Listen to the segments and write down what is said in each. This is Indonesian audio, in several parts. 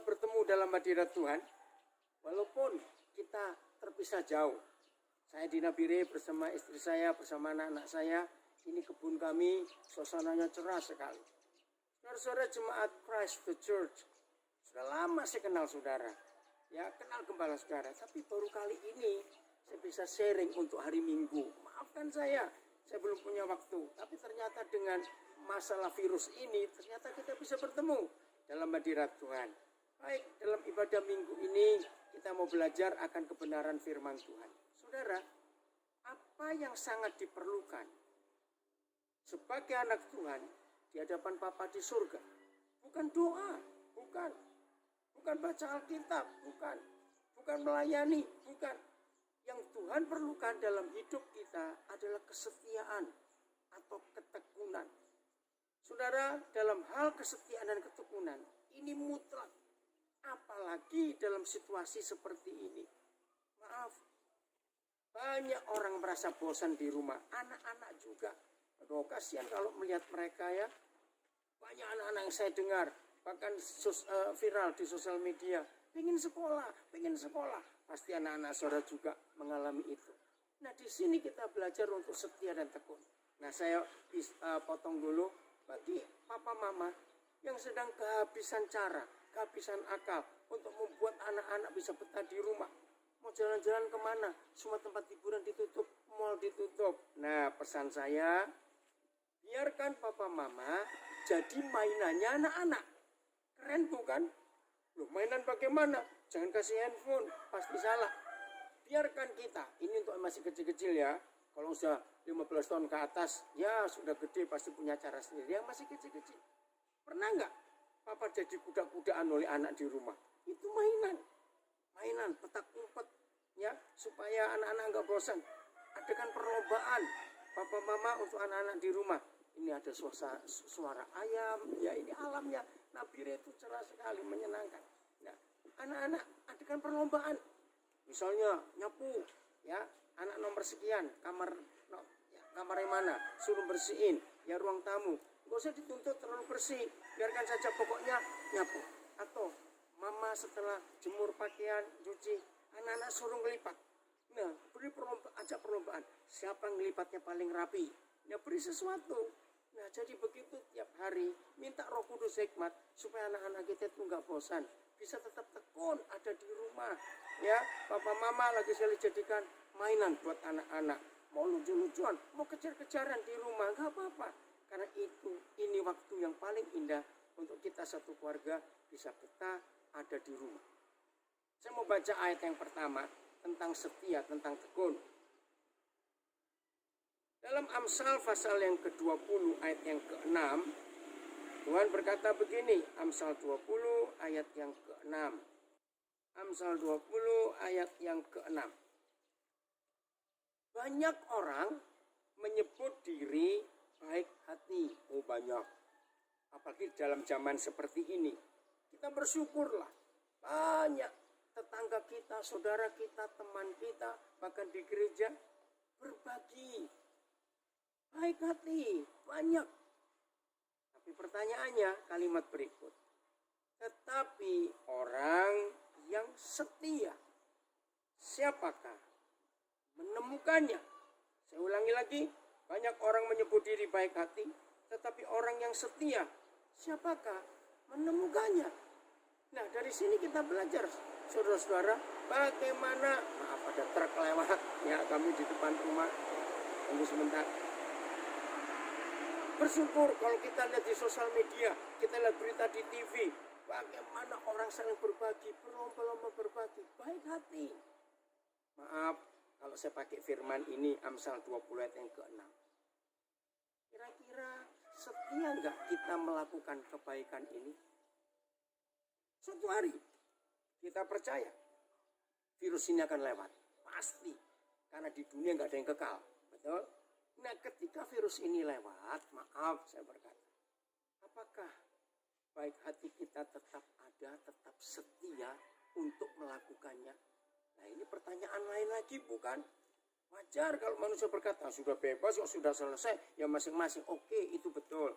bertemu dalam hadirat Tuhan, walaupun kita terpisah jauh. Saya di Nabire bersama istri saya, bersama anak-anak saya. Ini kebun kami, suasananya cerah sekali. Saudara-saudara jemaat Christ the Church, sudah lama saya kenal saudara. Ya, kenal gembala saudara. Tapi baru kali ini saya bisa sharing untuk hari Minggu. Maafkan saya belum punya waktu. Tapi ternyata dengan masalah virus ini, ternyata kita bisa bertemu dalam hadirat Tuhan. Baik, dalam ibadah Minggu ini kita mau belajar akan kebenaran firman Tuhan. Saudara, apa yang sangat diperlukan sebagai anak Tuhan di hadapan Bapa di surga? Bukan doa, bukan baca Alkitab, bukan melayani, bukan. Yang Tuhan perlukan dalam hidup kita adalah kesetiaan atau ketekunan. Saudara, dalam hal kesetiaan dan ketekunan, ini mutlak. Apalagi dalam situasi seperti ini. Maaf, banyak orang merasa bosan di rumah, anak-anak juga. Aduh, kasihan kalau melihat mereka ya. Banyak anak-anak yang saya dengar, bahkan viral di sosial media. Pengen sekolah. Pasti anak-anak saudara juga mengalami itu. Nah, di sini kita belajar untuk setia dan tekun. Nah, saya potong dulu bagi papa mama yang sedang kehabisan cara, kehabisan akal untuk membuat anak-anak bisa betah di rumah. Mau jalan-jalan kemana? Semua tempat hiburan ditutup, mall ditutup. Nah, pesan saya, biarkan papa mama jadi mainannya anak-anak. Keren bukan? Loh, mainan bagaimana? Jangan kasih handphone, pasti salah. Biarkan kita, ini untuk masih kecil-kecil ya. Kalau sudah 15 tahun ke atas, ya sudah gede pasti punya cara sendiri. Yang masih kecil-kecil. Pernah nggak papa jadi kuda-kudaan oleh anak di rumah? Itu mainan petak umpet ya, supaya anak-anak nggak bosan. Adakan perlombaan papa mama untuk anak-anak di rumah. Ini ada suara ayam, ya ini alamnya. Nabire itu cerah sekali, menyenangkan. Nah, anak-anak adakan perlombaan. Misalnya nyapu, ya anak nomor sekian, kamar yang mana, suruh bersihin, ya ruang tamu. Nggak usah dituntut terlalu bersih, biarkan saja pokoknya nyapu. Atau mama setelah jemur pakaian, cuci, anak-anak suruh ngelipat. Nah, beri ajak perlombaan. Siapa ngelipatnya paling rapi? Ya beri sesuatu. Nah, jadi begitu tiap hari. Minta Roh Kudus hikmat supaya anak-anak kita itu nggak bosan. Bisa tetap tekun ada di rumah. Ya, papa mama lagi sekali jadikan mainan buat anak-anak. Mau lucu-lucuan, mau kejar-kejaran di rumah, nggak apa-apa. Karena ini waktu yang paling indah untuk kita satu keluarga bisa betah ada di rumah. Saya mau baca ayat yang pertama tentang setia, tentang tekun. Dalam Amsal pasal yang ke-20 ayat yang ke-6, Tuhan berkata begini, Amsal 20 ayat yang ke-6. Amsal 20 ayat yang ke-6. Banyak orang menyebut diri baik hati. Oh banyak. Apalagi dalam zaman seperti ini. Kita bersyukurlah. Banyak tetangga kita, saudara kita, teman kita, bahkan di gereja berbagi. Baik hati, banyak. Tapi pertanyaannya kalimat berikut. Tetapi orang yang setia, siapakah menemukannya? Saya ulangi lagi, banyak orang menyebut diri baik hati, tetapi orang yang setia, siapakah menemukannya? Nah, dari sini kita belajar, saudara-saudara, bagaimana, maaf ada truk lewat, ya kami di depan rumah, tunggu sebentar. Bersyukur kalau kita lihat di sosial media, kita lihat berita di TV, bagaimana orang saling berbagi, berlomba-lomba berbagi, baik hati. Maaf, kalau saya pakai firman ini, Amsal 20 ayat yang ke-6. Kira-kira setia nggak kita melakukan kebaikan ini? Suatu hari, kita percaya, virus ini akan lewat. Pasti, karena di dunia nggak ada yang kekal. Betul? Nah, ketika virus ini lewat, maaf saya berkata, apakah baik hati kita tetap ada, tetap setia untuk melakukannya? Nah, ini pertanyaan lain lagi bukan? Wajar kalau manusia berkata, sudah bebas, sudah selesai, ya masing-masing. Oke, itu betul.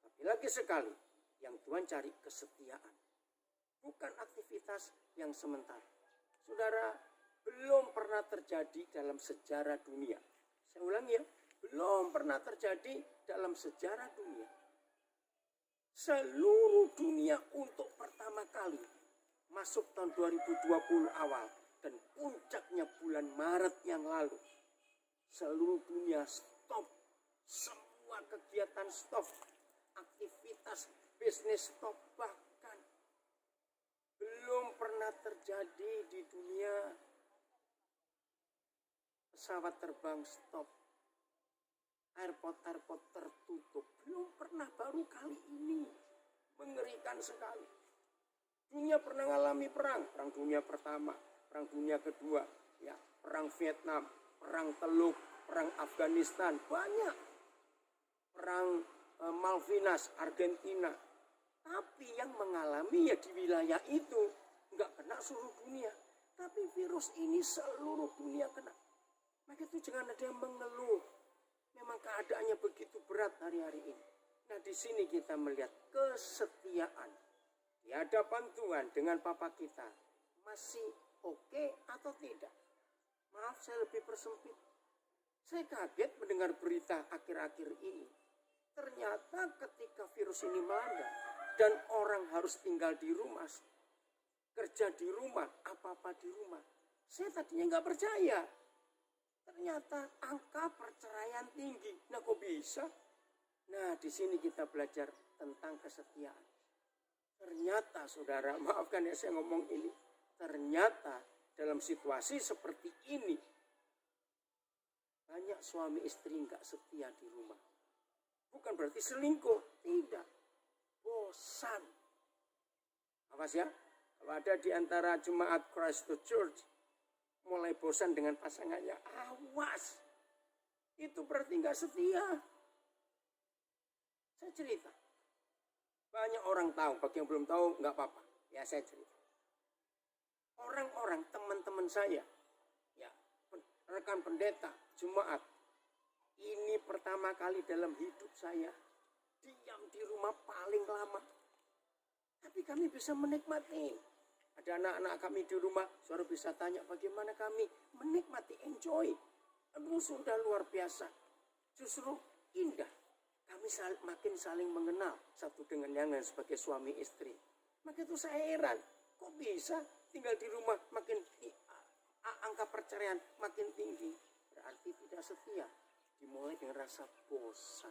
Tapi lagi sekali, yang Tuhan cari kesetiaan. bukan aktivitas yang sementara. Saudara, belum pernah terjadi dalam sejarah dunia. Saya ulangi ya, belum pernah terjadi dalam sejarah dunia. Seluruh dunia untuk pertama kali masuk tahun 2020 awal dan puncaknya bulan Maret yang lalu. Seluruh dunia stop, semua kegiatan stop, aktivitas bisnis stop, bahkan belum pernah terjadi di dunia pesawat terbang stop, airport tertutup. Belum pernah, baru kali ini. Mengerikan sekali. Dunia pernah mengalami perang dunia pertama, perang dunia kedua, ya, perang Vietnam, perang Teluk, perang Afghanistan, banyak. Perang Malvinas, Argentina. Tapi yang mengalami ya di wilayah itu, nggak kena seluruh dunia. Tapi virus ini seluruh dunia kena. Maka itu jangan ada yang mengeluh. Memang keadaannya begitu berat hari-hari ini. Nah, di sini kita melihat kesetiaan di hadapan Tuhan dengan Bapa kita masih oke atau tidak. Maaf, saya lebih persempit. Saya kaget mendengar berita akhir-akhir ini. Ternyata ketika virus ini melanda dan orang harus tinggal di rumah, kerja di rumah, apa-apa di rumah, saya tadinya nggak percaya. Ternyata angka perceraian tinggi. Nah, kok bisa? Nah, di sini kita belajar tentang kesetiaan. Ternyata, saudara, maafkan ya saya ngomong ini. Ternyata dalam situasi seperti ini, banyak suami istri nggak setia di rumah. Bukan berarti selingkuh, tidak. Bosan. Awas ya, kalau ada di antara jemaat Christ the Church mulai bosan dengan pasangannya, awas. Itu berarti nggak setia. Saya cerita. Banyak orang tahu, bagi yang belum tahu nggak apa-apa. Ya, saya cerita. Orang-orang, teman-teman saya, ya, rekan pendeta, jemaat, ini pertama kali dalam hidup saya diam di rumah paling lama. Tapi kami bisa menikmati. Ada anak-anak kami di rumah, saudara bisa tanya bagaimana kami menikmati, enjoy. Aduh, sudah luar biasa. Justru indah. Kami makin saling mengenal satu dengan yang lain sebagai suami istri. Maka itu saya heran, kok bisa tinggal di rumah makin angka perceraian makin tinggi. Berarti tidak setia. Dimulai dengan rasa bosan.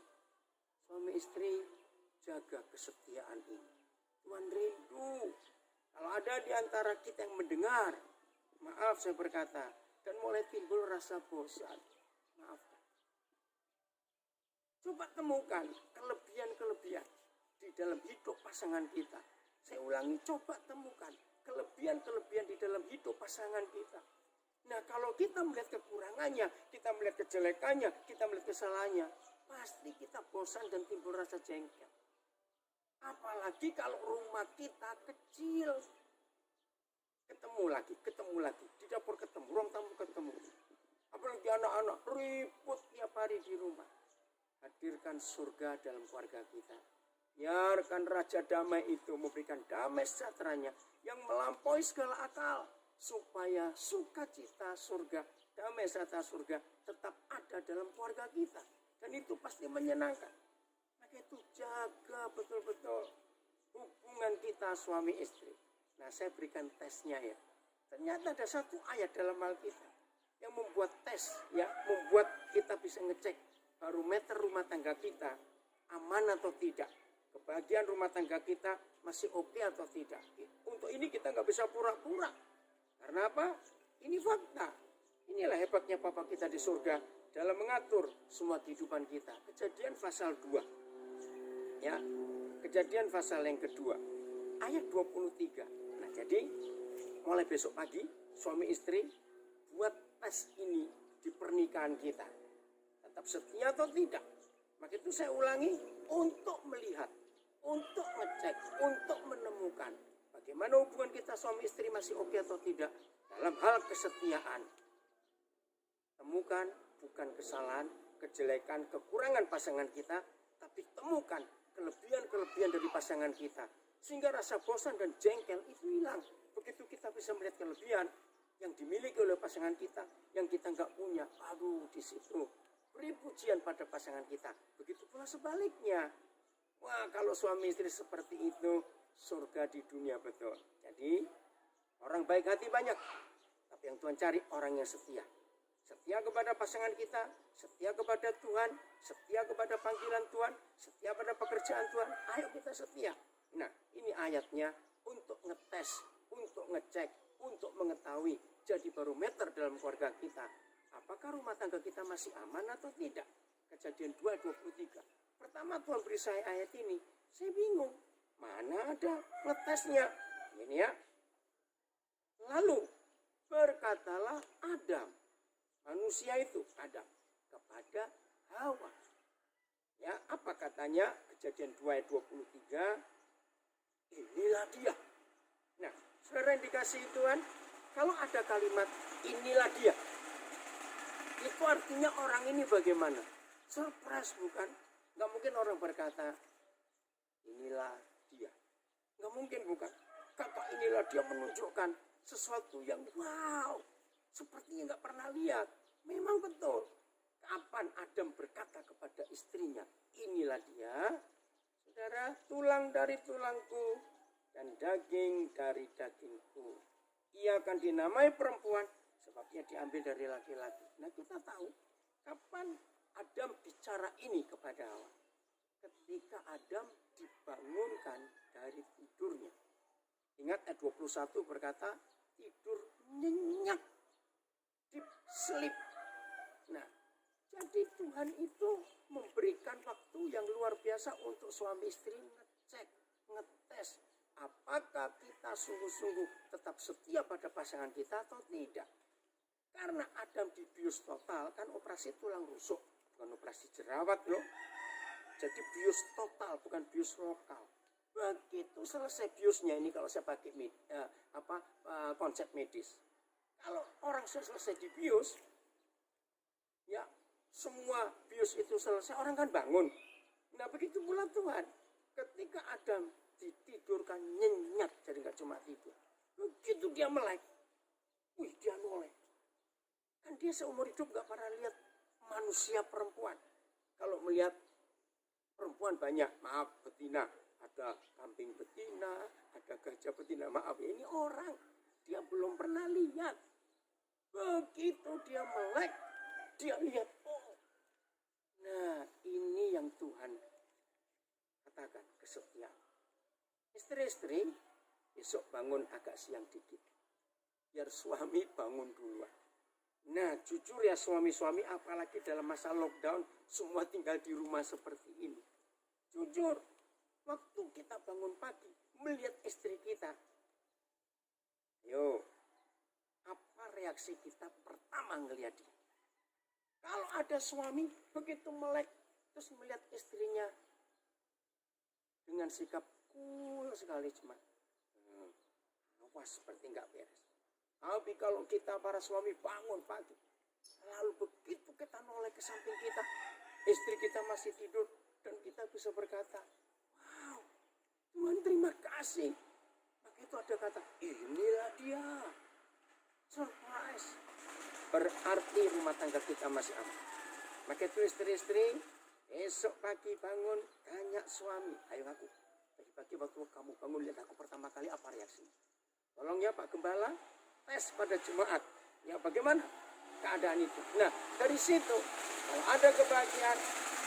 Suami istri, jaga kesetiaan ini. Tuhan rindu. Kalau ada di antara kita yang mendengar, maaf saya berkata, dan mulai timbul rasa bosan, maafkan. Coba temukan kelebihan-kelebihan di dalam hidup pasangan kita. Saya ulangi, coba temukan kelebihan-kelebihan di dalam hidup pasangan kita. Nah, kalau kita melihat kekurangannya, kita melihat kejelekannya, kita melihat kesalahannya, pasti kita bosan dan timbul rasa jengkel. Apalagi kalau rumah kita kecil. Ketemu lagi. Di dapur ketemu, ruang tamu ketemu. Apalagi anak-anak ribut tiap hari di rumah. Hadirkan surga dalam keluarga kita. Biarkan Raja Damai itu memberikan damai sejahteranya yang melampaui segala akal. Supaya sukacita surga, damai sejahtera surga tetap ada dalam keluarga kita. Dan itu pasti menyenangkan. Maka itu jaga betul-betul hubungan kita suami istri. Nah, saya berikan tesnya ya. Ternyata ada satu ayat dalam Alkitab yang membuat tes, ya, membuat kita bisa ngecek barometer rumah tangga kita aman atau tidak. Kebahagiaan rumah tangga kita masih oke atau tidak. Untuk ini kita nggak bisa pura-pura. Karena apa? Ini fakta. Inilah hebatnya Bapa kita di surga dalam mengatur semua kehidupan kita. Kejadian pasal 2. Ya, Kejadian pasal yang kedua, ayat 23. Nah, jadi mulai besok pagi suami istri buat tes ini di pernikahan kita. Tetap setia atau tidak? Maka itu saya ulangi, untuk melihat, untuk ngecek, untuk menemukan bagaimana hubungan kita suami istri masih oke atau tidak dalam hal kesetiaan. Temukan bukan kesalahan, kejelekan, kekurangan pasangan kita, tapi temukan kelebihan-kelebihan dari pasangan kita. Sehingga rasa bosan dan jengkel itu hilang. Begitu kita bisa melihat kelebihan yang dimiliki oleh pasangan kita, yang kita nggak punya, aduh di situ beri pujian pada pasangan kita. Begitu pula sebaliknya. Wah, kalau suami istri seperti itu, surga di dunia betul. Jadi orang baik hati banyak, tapi yang Tuhan cari orang yang setia. Setia kepada pasangan kita, setia kepada Tuhan, setia kepada panggilan Tuhan, setia pada pekerjaan Tuhan. Ayo kita setia. Nah, ini ayatnya untuk ngetes, untuk ngecek, untuk mengetahui. Jadi barometer dalam keluarga kita. Apakah rumah tangga kita masih aman atau tidak? Kejadian 2:23. Pertama Tuhan beri saya ayat ini. Saya bingung. Mana ada ngetesnya? Ini ya. Lalu berkatalah Adam. Manusia itu Adam kepada Hawa. Ya, apa katanya? Kejadian 2:23. Inilah dia. Nah, saudara yang dikasihi Tuhan, kalau ada kalimat inilah dia, itu artinya orang ini bagaimana? Surprise bukan? Gak mungkin orang berkata inilah dia. Gak mungkin bukan? Kata inilah dia menunjukkan sesuatu yang wow, sepertinya gak pernah lihat. Memang betul. Kapan Adam berkata kepada istrinya, inilah dia, saudara, tulang dari tulangku dan daging dari dagingku. Ia akan dinamai perempuan sebab ia diambil dari laki-laki. Nah, kita tahu kapan Adam bicara ini kepada Hawa. Ketika Adam dibangunkan dari tidurnya. Ingat ayat 21 berkata tidur nyenyak, deep sleep. Nah, jadi Tuhan itu memberikan waktu yang luar biasa untuk suami istri ngecek, ngetes. Apakah kita sungguh-sungguh tetap setia pada pasangan kita atau tidak? Karena Adam dibius total, kan operasi tulang rusuk, bukan operasi jerawat loh. Jadi bius total, bukan bius lokal. Begitu selesai biusnya ini kalau saya pakai konsep medis. Kalau orang selesai dibius, ya semua bius itu selesai, orang kan bangun. Nah begitu pula Tuhan. Ketika Adam ditidurkan nyenyak, jadi nggak cuma tidur. Begitu dia melek, wih dia noleh. Kan dia seumur hidup nggak pernah lihat manusia perempuan. Kalau melihat perempuan banyak, maaf betina, ada kambing betina, ada gajah betina, maaf ini orang, dia belum pernah lihat. Begitu dia melek, dia lihat, oh, nah ini yang Tuhan katakan kesetiaan. Istri-istri besok bangun agak siang dikit, biar suami bangun duluan. Nah jujur ya suami-suami, apalagi dalam masa lockdown, semua tinggal di rumah seperti ini. Jujur, waktu kita bangun pagi, melihat istri kita, yo, apa reaksi kita pertama ngelihat dia? Kalau ada suami begitu melek, terus melihat istrinya dengan sikap cool sekali, cuma awas seperti nggak beres. Tapi kalau kita para suami bangun pagi, lalu begitu kita noleh ke samping kita, istri kita masih tidur, dan kita bisa berkata, wow, Tuhan terima kasih. Begitu ada kata, inilah dia, surprise. Berarti rumah tangga kita masih aman. Maka itu istri-istri, esok pagi bangun, tanya suami, ayo aku, pagi-pagi waktu kamu bangun, lihat aku pertama kali apa reaksi? Tolong ya Pak Gembala, tes pada jemaat. Ya bagaimana keadaan itu? Nah dari situ, kalau ada kebahagiaan,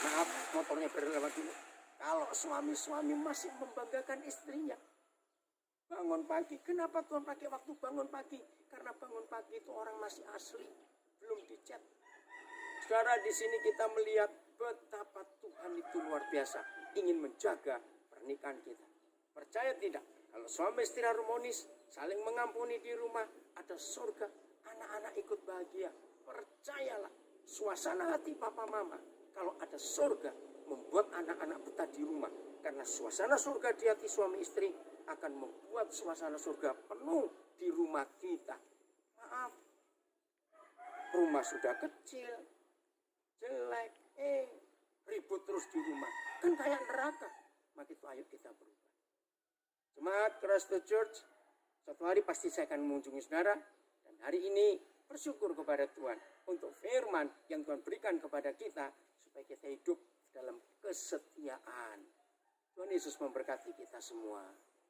maaf motornya berlewat dulu. Kalau suami-suami masih membanggakan istrinya, bangun pagi. Kenapa Tuhan pakai waktu bangun pagi? Karena bangun pagi itu orang masih asli, belum dicat. Saudara, di sini kita melihat betapa Tuhan itu luar biasa, ingin menjaga pernikahan kita. Percaya tidak? Kalau suami istri harmonis, saling mengampuni di rumah, ada surga, anak-anak ikut bahagia. Percayalah, suasana hati papa mama, kalau ada surga, membuat anak-anak betah di rumah. Karena suasana surga di hati suami istri akan membuat suasana surga penuh di rumah kita. Maaf, rumah sudah kecil, jelek, ribut terus di rumah. Kan kayak neraka. Maka itu ayo kita berubah. Jemaat Christ the Church, suatu hari pasti saya akan mengunjungi saudara. Dan hari ini bersyukur kepada Tuhan untuk firman yang Tuhan berikan kepada kita supaya kita hidup dalam kesetiaan. Tuhan Yesus memberkati kita semua.